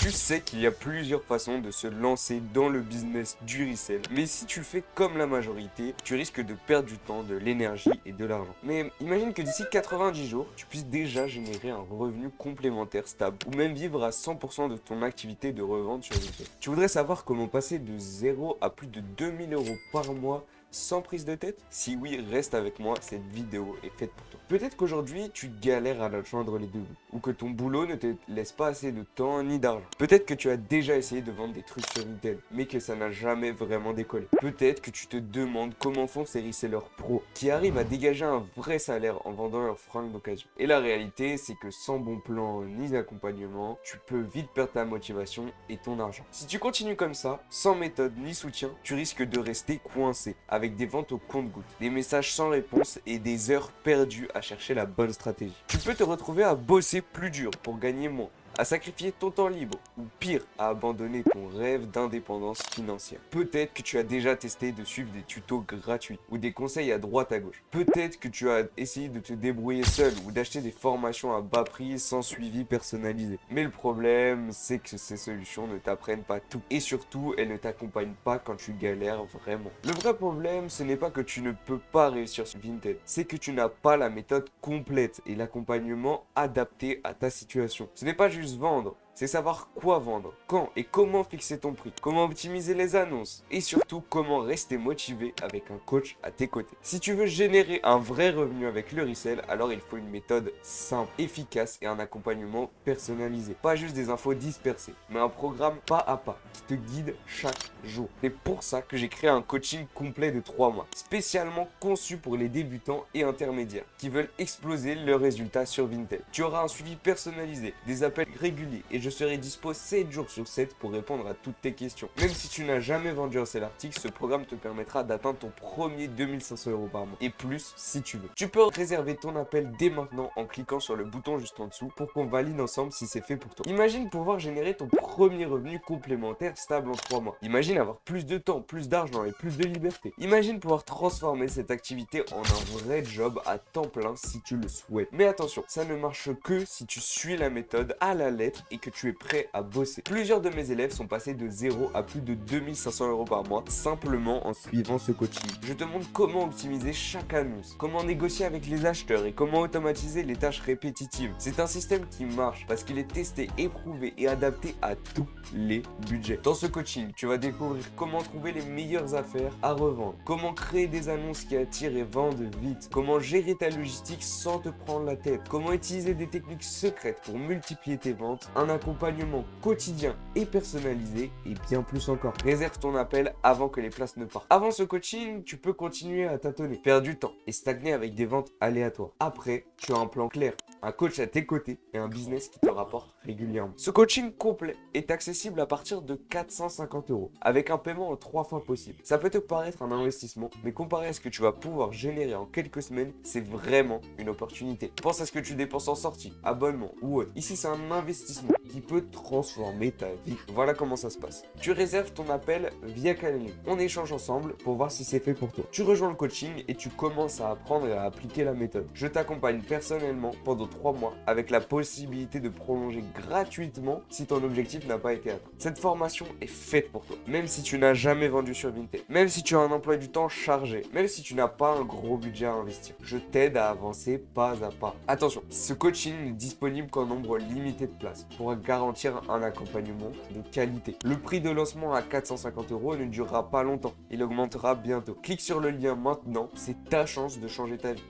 Tu sais qu'il y a plusieurs façons de se lancer dans le business du resell, mais si tu fais comme la majorité, tu risques de perdre du temps, de l'énergie et de l'argent. Mais imagine que d'ici 90 jours, tu puisses déjà générer un revenu complémentaire stable ou même vivre à 100% de ton activité de revente sur Vinted. Tu voudrais savoir comment passer de 0 à plus de 2000 € par mois sans prise de tête? Si oui, reste avec moi, cette vidéo est faite pour toi. Peut-être qu'aujourd'hui, tu galères à joindre les deux bouts, ou que ton boulot ne te laisse pas assez de temps ni d'argent. Peut-être que tu as déjà essayé de vendre des trucs sur Vinted, mais que ça n'a jamais vraiment décollé. Peut-être que tu te demandes comment font ces resellers pros, qui arrivent à dégager un vrai salaire en vendant leurs fringues d'occasion. Et la réalité, c'est que sans bon plan ni accompagnement, tu peux vite perdre ta motivation et ton argent. Si tu continues comme ça, sans méthode ni soutien, tu risques de rester coincé, avec des ventes au compte-gouttes, des messages sans réponse et des heures perdues à chercher la bonne stratégie. Tu peux te retrouver à bosser plus dur pour gagner moins, à sacrifier ton temps libre, ou pire, à abandonner ton rêve d'indépendance financière. Peut-être que tu as déjà testé de suivre des tutos gratuits, ou des conseils à droite à gauche. Peut-être que tu as essayé de te débrouiller seul, ou d'acheter des formations à bas prix sans suivi personnalisé. Mais le problème, c'est que ces solutions ne t'apprennent pas tout. Et surtout, elles ne t'accompagnent pas quand tu galères vraiment. Le vrai problème, ce n'est pas que tu ne peux pas réussir sur Vinted, c'est que tu n'as pas la méthode complète et l'accompagnement adapté à ta situation. Ce n'est pas juste vendre, c'est savoir quoi vendre, quand et comment fixer ton prix, comment optimiser les annonces et surtout comment rester motivé avec un coach à tes côtés. Si tu veux générer un vrai revenu avec le resell, alors il faut une méthode simple, efficace et un accompagnement personnalisé. Pas juste des infos dispersées, mais un programme pas à pas qui te guide chaque jour. C'est pour ça que j'ai créé un coaching complet de 3 mois, spécialement conçu pour les débutants et intermédiaires qui veulent exploser leurs résultats sur Vinted. Tu auras un suivi personnalisé, des appels réguliers et je serai dispo 7 jours sur 7 pour répondre à toutes tes questions. Même si tu n'as jamais vendu un seul article, ce programme te permettra d'atteindre ton premier 2500 € par mois et plus si tu veux. Tu peux réserver ton appel dès maintenant en cliquant sur le bouton juste en dessous pour qu'on valide ensemble si c'est fait pour toi. Imagine pouvoir générer ton premier revenu complémentaire stable en 3 mois. Imagine avoir plus de temps, plus d'argent et plus de liberté. Imagine pouvoir transformer cette activité en un vrai job à temps plein si tu le souhaites. Mais attention, ça ne marche que si tu suis la méthode à la lettre et que tu es prêt à bosser. Plusieurs de mes élèves sont passés de 0 à plus de 2500 € par mois simplement en suivant ce coaching. Je te montre comment optimiser chaque annonce, comment négocier avec les acheteurs et comment automatiser les tâches répétitives. C'est un système qui marche parce qu'il est testé, éprouvé et adapté à tous les budgets. Dans ce coaching, tu vas découvrir comment trouver les meilleures affaires à revendre, comment créer des annonces qui attirent et vendent vite, comment gérer ta logistique sans te prendre la tête, comment utiliser des techniques secrètes pour multiplier tes ventes, un accompagnement quotidien et personnalisé et bien plus encore. Réserve ton appel avant que les places ne partent. Avant ce coaching, tu peux continuer à tâtonner, perdre du temps et stagner avec des ventes aléatoires. Après, tu as un plan clair, un coach à tes côtés et un business qui te rapporte régulièrement. Ce coaching complet est accessible à partir de 450 € avec un paiement en 3 fois possible. Ça peut te paraître un investissement, mais comparé à ce que tu vas pouvoir générer en quelques semaines, c'est vraiment une opportunité. Pense à ce que tu dépenses en sortie, abonnement ou autre. Ici, c'est un investissement qui peut transformer ta vie. Voilà comment ça se passe. Tu réserves ton appel via Calendly. On échange ensemble pour voir si c'est fait pour toi. Tu rejoins le coaching et tu commences à apprendre et à appliquer la méthode. Je t'accompagne personnellement pendant 3 mois avec la possibilité de prolonger gratuitement si ton objectif n'a pas été atteint. Cette formation est faite pour toi. Même si tu n'as jamais vendu sur Vinted, même si tu as un emploi du temps chargé, même si tu n'as pas un gros budget à investir, je t'aide à avancer pas à pas. Attention, ce coaching n'est disponible qu'en nombre limité de places pour garantir un accompagnement de qualité. Le prix de lancement à 450 € ne durera pas longtemps. Il augmentera bientôt. Clique sur le lien maintenant, c'est ta chance de changer ta vie.